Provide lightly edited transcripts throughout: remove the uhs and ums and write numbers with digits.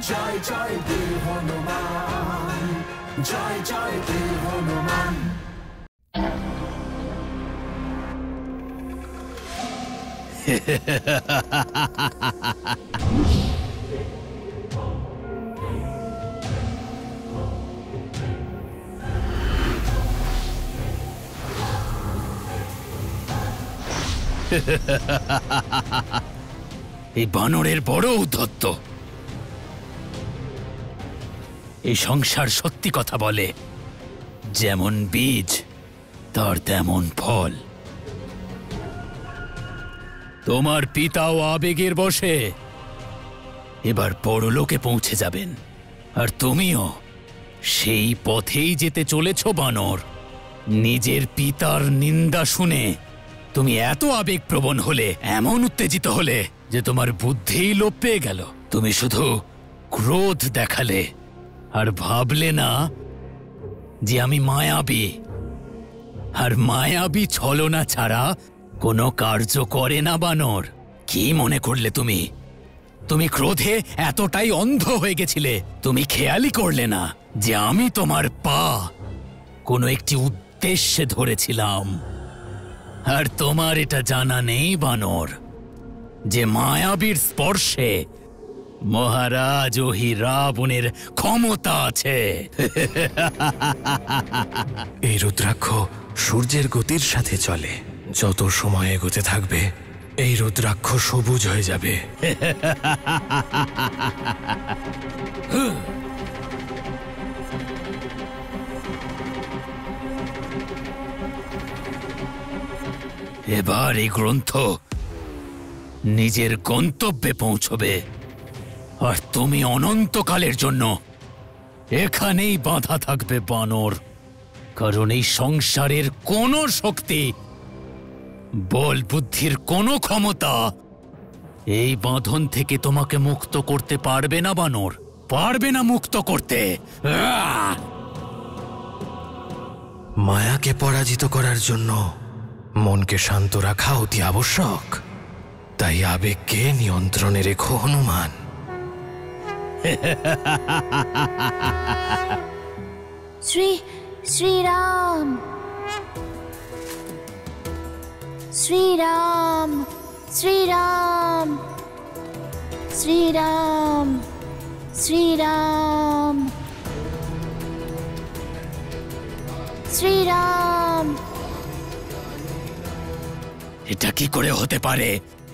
জয় জয় বীর হনুমান, জয় জয় বীর হনুমান। এই বানরের বড় উদ্ধত্ত। এই সংসার সত্যি কথা বলে, যেমন বীজ তার তেমন ফল। তোমার পিতাও আবেগের বশে এবার পরলোকে পৌঁছে যাবেন, আর তুমিও সেই পথেই যেতে চলেছ বানর। নিজের পিতার নিন্দা শুনে তুমি এত আবেগপ্রবণ হলে, এমন উত্তেজিত হলে যে তোমার বুদ্ধিই লোপ পেয়ে গেল। তুমি শুধু ক্রোধ দেখালে আর ভাবলে না যে আমি মায়াবী, আর মায়াবী ছলনা ছাড়া কোনো কার্য করে না বানর। কি মনে করলে তুমি? তুমি ক্রোধে এতটাই অন্ধ হয়ে গেছিলে, তুমি খেয়ালই করলে না যে আমি তোমার পা কোনো একটি উদ্দেশ্যে ধরেছিলাম। আর তোমার এটা জানা নেই বানর যে মায়াবীর স্পর্শে মহারাজ ওহি রাবণের ক্ষমতা আছে। এই রুদ্রাক্ষ সূর্যের গতির সাথে চলে। যত সময় এগোতে থাকবে এই রুদ্রাক্ষ সবুজ হয়ে যাবে। এবার এই গ্রন্থ নিজের গন্তব্যে পৌঁছবে, আর তুমি অনন্তকালের জন্য এখানেই বাঁধা থাকবে বানর। কারণ এই সংসারের কোনো শক্তি, বল বুদ্ধির কোনো ক্ষমতা এই বাঁধন থেকে তোমাকে মুক্ত করতে পারবে না বানর, পারবে না মুক্ত করতে। মায়াকে পরাজিত করার জন্য মনকে শান্ত রাখা অতি আবশ্যক। তাই আবেগকে নিয়ন্ত্রণে রেখো হনুমান। শ্রীরাম শ্রীরাম শ্রীরাম শ্রীরাম শ্রীরাম শ্রীরাম। এটা কি করে হতে পারে?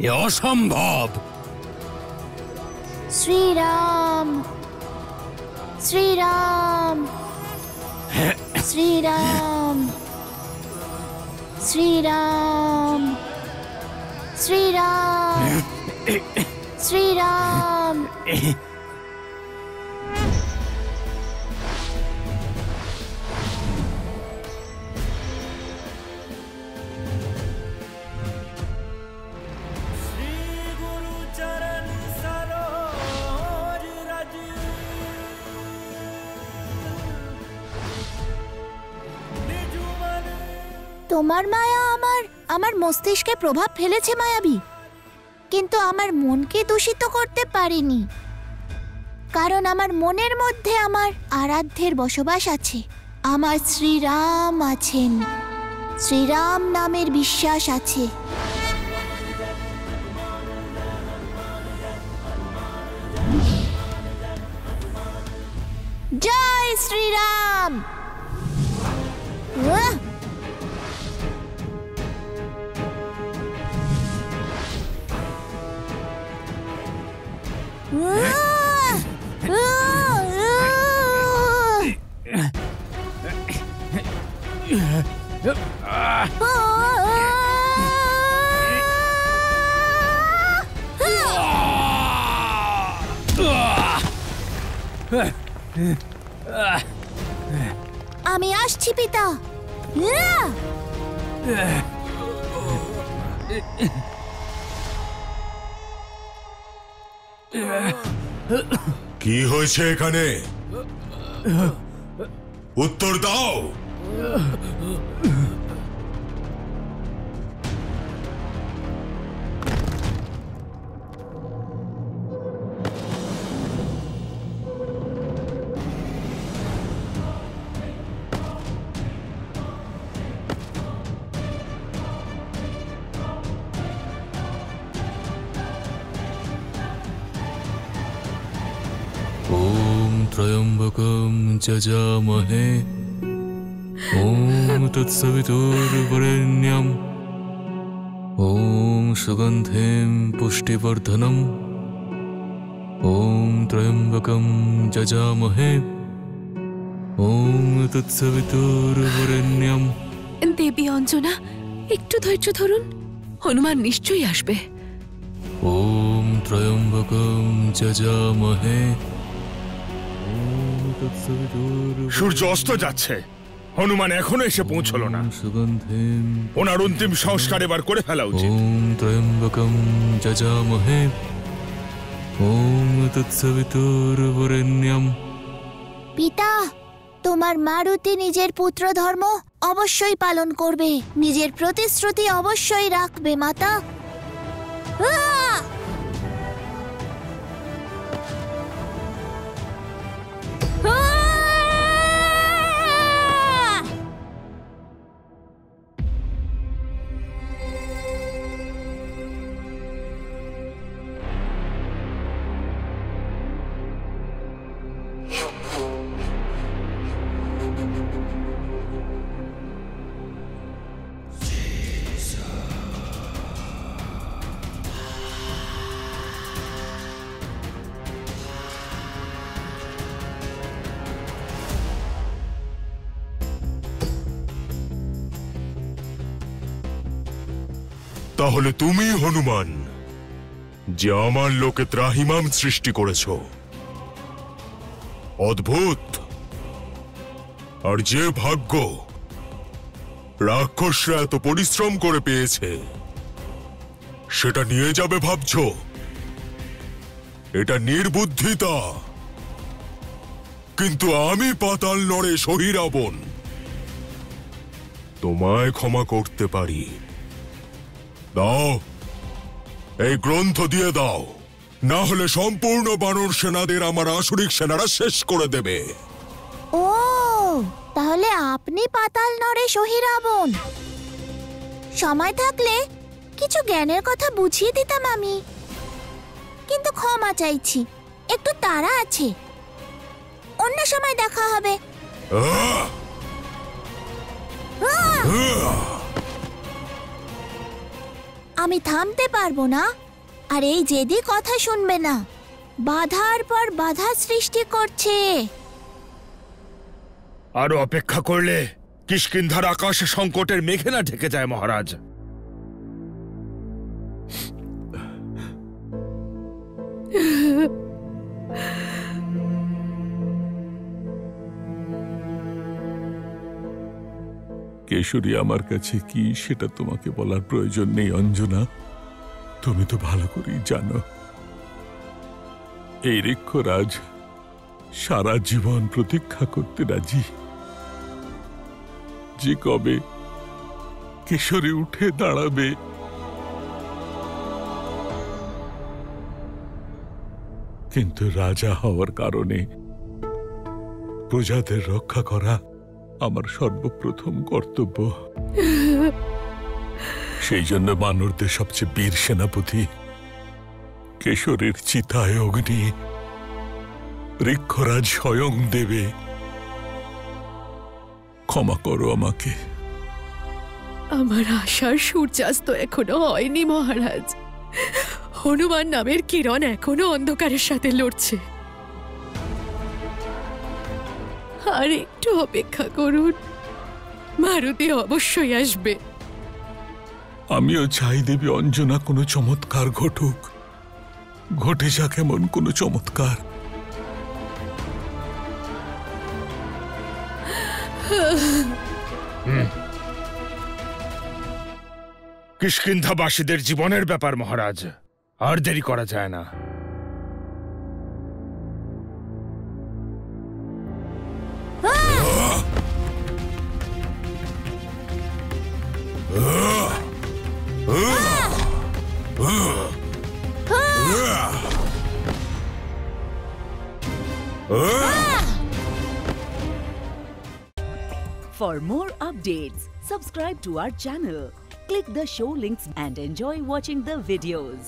এ অসম্ভব। শ্রীরাম শ্রীরাম শ্রীরাম শ্রীরাম শ্রীরাম শ্রীরাম। তোমার মায়া আমার মস্তিষ্কে প্রভাব ফেলেছে মায়াবী, কিন্তু আমার মনকে দূষিত করতে পারেনি। কারণ আমার মনের মধ্যে আমার আরাধ্যের বসবাস আছে। আমার শ্রীরাম আছেন, শ্রীরাম নামের বিশ্বাস আছে। জয় শ্রীরাম। আমি আসছি পিতা। কি হয়েছে এখানে? উত্তর দাও। ত্রয়ম্বকম যজামহে ওম তৎসবিতুর্বরেণ্যম ওম সুগন্ধিম পুষ্টিবর্ধনম ওম ত্রয়ম্বকম যজামহে ওম তৎসবিতুর্বরেণ্যম। দেবী অঞ্জনা, একটু ধৈর্য ধরুন, হনুমান নিশ্চয়ই আসবে। ওম ত্রয়ম্বকম যজামহে ওম তৎসবিতুর্বরেণ্যম। সূর্য অস্ত যাচ্ছে, হনুমান এখনো এসে পৌঁছলো না। সুগন্ধিম ওনার অন্তিম সংস্কার এবার করে ফেলা উচিত। ওম ত্রয়ম্বকম যজামহে ওম তৎসবিতুর্বরেণ্যম। পিতা, তোমার মারুতি নিজের পুত্র ধর্ম অবশ্যই পালন করবে, নিজের প্রতিশ্রুতি অবশ্যই রাখবে মাতা। আহ! আহ! তাহলে তুমি হনুমান, যে আমার লোকে ত্রাহিমাম সৃষ্টি করেছ। অদ্ভুত। আর যে ভাগ্য রাক্ষসরা এত পরিশ্রম করে পেয়েছে, সেটা নিয়ে যাবে ভাবছ? এটা নির্বুদ্ধিতা। কিন্তু আমি পাতাল নরে সহিরাবণ, তোমায় ক্ষমা করতে পারি। দাও, এই গ্রন্থ দিয়ে দাও, না হলে সম্পূর্ণ বানর সেনাদের আমার আসুরিক সেনারা শেষ করে দেবে। ও, তাহলে আপনি পাতাল নরে সহিরাবণ। সময় থাকলে কিছু জ্ঞানের কথা বুঝিয়ে দিতাম আমি, কিন্তু ক্ষমা চাইছি, একটু তাড়া আছে, অন্য সময় দেখা হবে। আহ! আহ! আহ! আমি থামতে পারবো না, আর এই জেদি কথা শুনবে না, বাধার পর বাধা সৃষ্টি করছে। আরো অপেক্ষা করলে কিষ্কিন্ধার আকাশে সংকটের মেঘে না ঢেকে যায় মহারাজ। কেশরী আমার কাছে কি সেটা তোমাকে বলার প্রয়োজন নেই অঞ্জনা, তুমি তো ভালো করেই জানো। এই ঋক্ষরাজ সারা জীবন প্রতীক্ষা করতে রাজি, যে কবে কেশরী উঠে দাঁড়াবে। কিন্তু রাজা হওয়ার কারণে প্রজাদের রক্ষা করা আমার সর্বপ্রথম কর্তব্য। সেই জন্য বানরদের সবচেয়ে বীর সেনাপতি কেশরীর চিতায় অগ্নি ঋক্ষরাজ স্বয়ং দেবে। ক্ষমা করো আমাকে। আমার আশার সূর্যাস্ত এখনো হয়নি মহারাজ। হনুমান নামের কিরণ এখনো অন্ধকারের সাথে লড়ছে। আর একটু অপেক্ষা করুন, মারুতি অবশ্যই আসবে। আমিও চাই দেবী অঞ্জনা কোনো চমৎকার ঘটুক, ঘটে যাক এমন কোনো চমৎকার। কিষ্কিন্ধাবাসীদের জীবনের ব্যাপার মহারাজ, আর দেরি করা যায় না। For more updates, subscribe to our channel, click the show links and enjoy watching the videos.